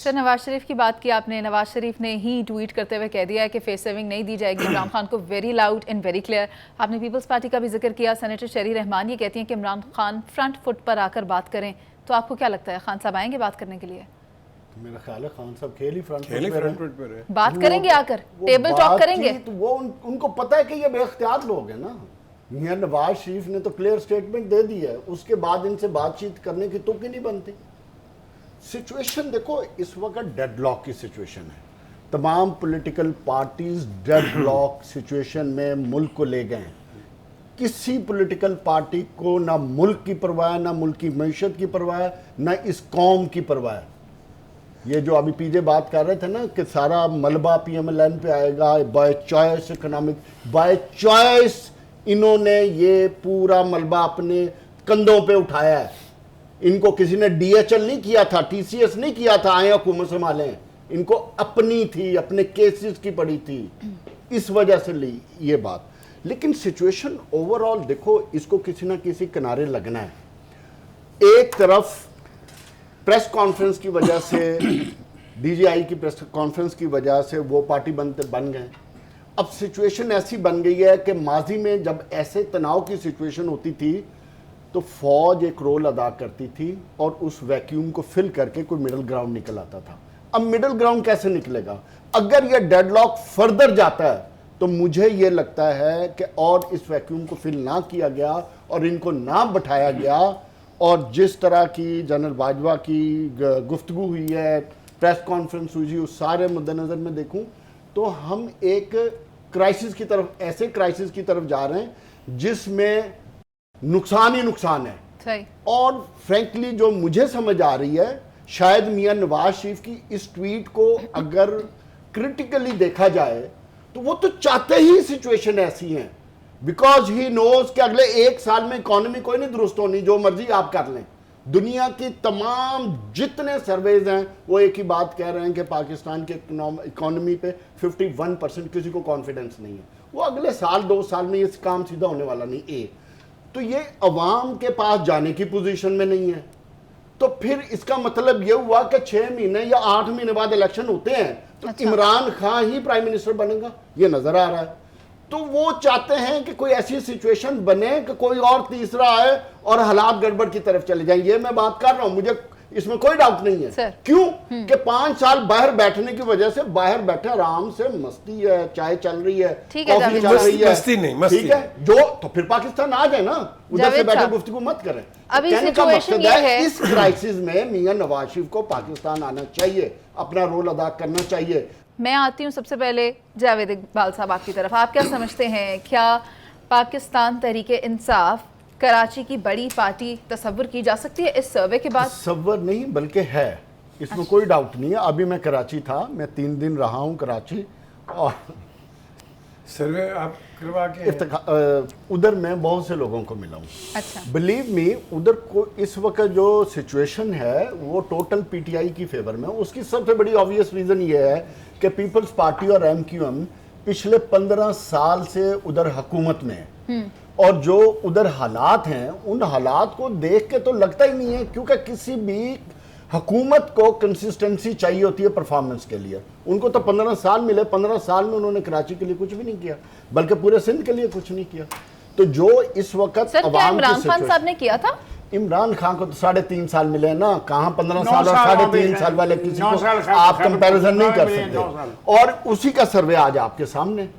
Sir, Nawaz Sharif की बात की आपने। नवाज शरीफ ने ही ट्वीट करते हुए कह दिया है कि फेस सेविंग नहीं दी जाएगी इमरान खान को। Very loud and very clear. आपने पीपल्स पार्टी का भी जिक्र किया। सेनेटर शरी रहमान ये कहती हैं कि इमरान खान फ्रंट फुट पर आकर बात करें। तो आपको क्या लगता है, खान साहब आएंगे बात करने के लिए? मेरा ख्याल है खान साहब खेल ही फ्रंट पर है। बात करेंगे, आकर टेबल टॉक करेंगे। तो वो उनको पता है कि ये बेख्तियार लोग हैं ना। मियां नवाज शरीफ ने तो क्लियर स्टेटमेंट दे दी है, उसके बाद इनसे बातचीत करने की तुक ही नहीं बनती। सिचुएशन देखो, इस वक्त डेडलॉक की सिचुएशन है। तमाम पॉलिटिकल पार्टीज डेडलॉक सिचुएशन में मुल्क को ले गए। किसी पॉलिटिकल पार्टी को ना मुल्क की परवाह, ना मुल्क की मईशत की परवाह, ना इस कौम की परवाह। ये जो अभी पीजे बात कर रहे थे ना कि सारा मलबा पीएमएलएन पे आएगा, by choice economic, by choice इन्होंने ये पूरा मलबा अपने कंधों पे उठाया है। इनको किसी ने डीएचएल नहीं किया था, टीसीएस नहीं किया था, आए हुकूमत संभालें। इनको अपनी थी, अपने केसेस की पड़ी थी, इस वजह से ली ये बात। लेकिन सिचुएशन ओवरऑल देखो, इसको किसी ना किसी किनारे लगना है। एक तरफ प्रेस कॉन्फ्रेंस की वजह से डीजीआई की प्रेस कॉन्फ्रेंस की वजह से वो पार्टी बन गए। अब सिचुएशन ऐसी बन गई है कि माजी में जब ऐसे तनाव की सिचुएशन होती थी तो फौज एक रोल अदा करती थी और उस वैक्यूम को फिल करके कोई मिडिल ग्राउंड निकल आता था। अब मिडिल ग्राउंड कैसे निकलेगा? अगर ये डेडलॉक फर्दर जाता है तो मुझे ये लगता है कि और इस वैक्यूम को फिल ना किया गया और इनको ना बैठाया गया, और जिस तरह की जनरल बाजवा की गुफ्तगू हुई है, प्रेस कॉन्फ्रेंस हुई, उस सारे मद्देनज़र में देखूं तो हम एक क्राइसिस की तरफ, ऐसे क्राइसिस की तरफ जा रहे हैं जिसमें नुकसान ही नुकसान है। सही। और फ्रैंकली जो मुझे समझ आ रही है, शायद मियां नवाज शरीफ की इस ट्वीट को अगर क्रिटिकली देखा जाए तो वो तो चाहते ही सिचुएशन ऐसी है, बिकॉज ही नोज कि अगले एक साल में इकोनॉमी कोई नहीं दुरुस्त होनी, जो मर्जी आप कर लें। दुनिया की तमाम जितने सर्वेज हैं वो एक ही बात कह रहे हैं कि पाकिस्तान के इकोनॉमी पे 51% किसी को कॉन्फिडेंस नहीं है। वो अगले साल 2 साल में ये काम सीधा होने वाला नहीं। एक तो ये अवाम के पास जाने की पोजीशन में नहीं है, तो फिर इसका मतलब ये हुआ कि 6 महीने या 8 महीने बाद इलेक्शन होते हैं तो अच्छा। इमरान खान ही प्राइम मिनिस्टर बनेगा, ये नजर आ रहा है। तो वो चाहते हैं कि कोई ऐसी सिचुएशन बने कि कोई और तीसरा आए और हालात गड़बड़ की तरफ चले जाएं। ये मैं बात कर रहा हूं, मुझे इसमें कोई डाउट नहीं है। क्यों कि 5 साल बाहर बैठने की वजह से, बाहर बैठे आराम से मस्ती है, चाय चल रही है, कॉफी चल रही है, मस्ती नहीं, मस्ती ठीक है, जो तो फिर पाकिस्तान आ जाए ना, उधर से बैठे गुफ्तगू मत करें। अभी कहने का सिचुएशन मकसद ये है है, इस क्राइसिस में मियां नवाज शरीफ को पाकिस्तान आना चाहिए, अपना रोल अदा करना चाहिए। मैं आती हूँ सबसे पहले जावेद इकबाल साहब आपकी तरफ। आप क्या समझते हैं, क्या पाकिस्तान तहरीक इंसाफ कराची की बड़ी पार्टी तस्वर की जा सकती है इस सर्वे के बाद? तस्वर नहीं बल्कि है, इसमें कोई डाउट नहीं है। अभी मैं कराची था, मैं 3 दिन रहा हूँ कराची, और सर्वे आप करवा के उधर मैं बहुत से लोगों को मिला हूँ। अच्छा। बिलीव मी, उधर को इस वक्त जो सिचुएशन है वो टोटल पीटीआई की फेवर में। उसकी सबसे बड़ी ऑब्वियस रीज़न ये है कि पीपल्स पार्टी और एमक्यूएम पिछले 15 साल से उधर हुकूमत में है, और जो उधर हालात हैं उन हालात को देख के तो लगता ही नहीं है, क्योंकि किसी भी हुकूमत को कंसिस्टेंसी चाहिए होती है परफॉर्मेंस के लिए। उनको तो 15 साल मिले, 15 साल में उन्होंने कराची के लिए कुछ भी नहीं किया, बल्कि पूरे सिंध के लिए कुछ नहीं किया। तो जो इस वक्त इमरान खान साहब ने किया था, इमरान खान को तो 3.5 साल मिले ना, कहाँ 15 साल और 3.5 साल वाले किसी को आप कंपैरिजन नहीं कर सकते। और उसी का सर्वे आज आपके सामने,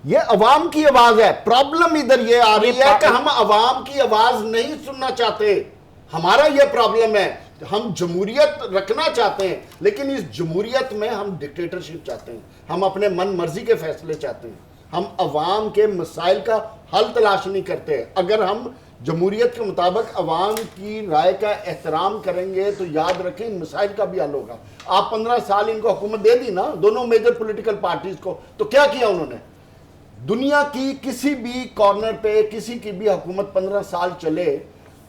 ये अवाम की आवाज है। प्रॉब्लम इधर ये आ रही है कि हम अवाम की आवाज नहीं सुनना चाहते, हमारा ये प्रॉब्लम है। हम जमहूरियत रखना चाहते हैं, लेकिन इस जमहूरियत में हम डिक्टेटरशिप चाहते हैं, हम अपने मन मर्जी के फैसले चाहते हैं, हम अवाम के मसाइल का हल तलाश नहीं करते। अगर हम जमहूरियत के मुताबिक अवाम की राय का एहतराम करेंगे तो याद रखें इन मसाइल का भी हल होगा। आप 15 साल इनको हुकूमत दे दी ना, दोनों मेजर पॉलिटिकल पार्टीज को, तो क्या किया उन्होंने? दुनिया की किसी भी कॉर्नर पे किसी की भी हुकूमत 15 साल चले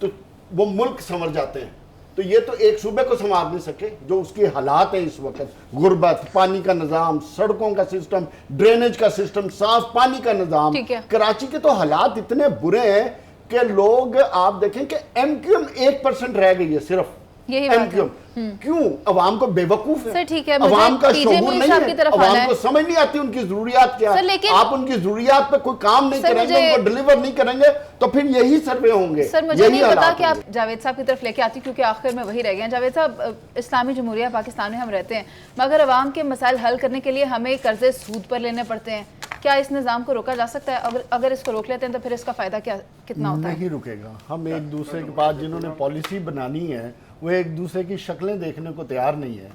तो वो मुल्क संवर जाते हैं। तो ये तो एक सूबे को संभाल नहीं सके जो उसके हालात है इस वक्त, गुर्बत, पानी का निज़ाम, सड़कों का सिस्टम, ड्रेनेज का सिस्टम, साफ पानी का निज़ाम। कराची के तो हालात इतने बुरे हैं कि लोग, आप देखें कि एमक्यूएम 1% रह गई है सिर्फ, यही बात है। क्यों अवाम को बेवकूफ है? सर ठीक है, अवाम का मुझे शऊर टीजे नहीं साहब की है, तरफ आना अवाम है। को समझ नहीं आती उनकी जरूरियात क्या सर, है। लेकिन- आप उनकी जरूरियात पे कोई काम नहीं सर, करेंगे, मुझे- उनको डिलीवर नहीं करेंगे, तो फिर यही सर्वे होंगे। सर मुझे यही नहीं पता हालात कि आप होंगे। जावेद साहब की तरफ लेके आती, क्योंकि आखिर में वही रह गए हैं। जावेद साहब, इस्लामी जमहूरिया पाकिस्तान में हम रहते हैं, मगर अवाम के मसाइल हल करने के लिए हमें कर्जे सूद पर लेने पड़ते हैं। क्या इस निज़ाम को रोका जा सकता है? अगर इसको रोक लेते हैं तो फिर इसका फ़ायदा कितना होता है? नहीं रुकेगा। हम एक दूसरे के पास जिन्होंने पॉलिसी बनानी है वो एक दूसरे की शक्लें देखने को तैयार नहीं है।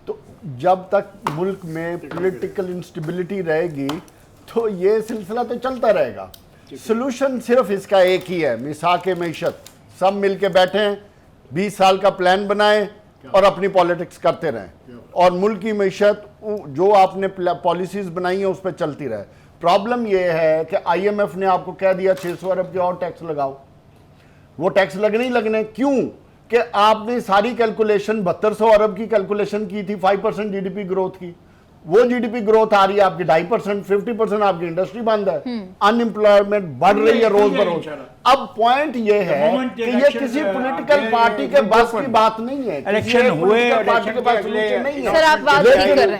तो जब तक मुल्क में पॉलिटिकल इंस्टेबिलिटी रहेगी तो ये सिलसिला तो चलता रहेगा। सोल्यूशन सिर्फ इसका एक ही है, मिसाक मईशत। सब मिल के बैठे हैं, 20 साल का प्लान बनाएं और अपनी पॉलिटिक्स करते रहें, और मुल्क की मईशत जो आपने पॉलिसीज बनाई है उस पर चलती रहे। प्रॉब्लम यह है कि IMF ने आपको कह दिया 600 अरब के और टैक्स लगाओ। वो टैक्स लगने ही लगने, क्यों कि आपने सारी कैलकुलेशन 7200 अरब की कैलकुलेशन की थी 5% GDP ग्रोथ की। वो GDP ग्रोथ आ रही है आपकी 2.5%, 50% आपकी इंडस्ट्री बंद है, अनएम्प्लॉयमेंट बढ़ रही है रोज बरोज। अब पॉइंट ये है कि ये किसी पॉलिटिकल पार्टी के बस की बात नहीं है, इलेक्शन हुए, पार्टी के पास इलेक्शन के अगले- नहीं है। सर आप बात ठीक कर रहे हैं।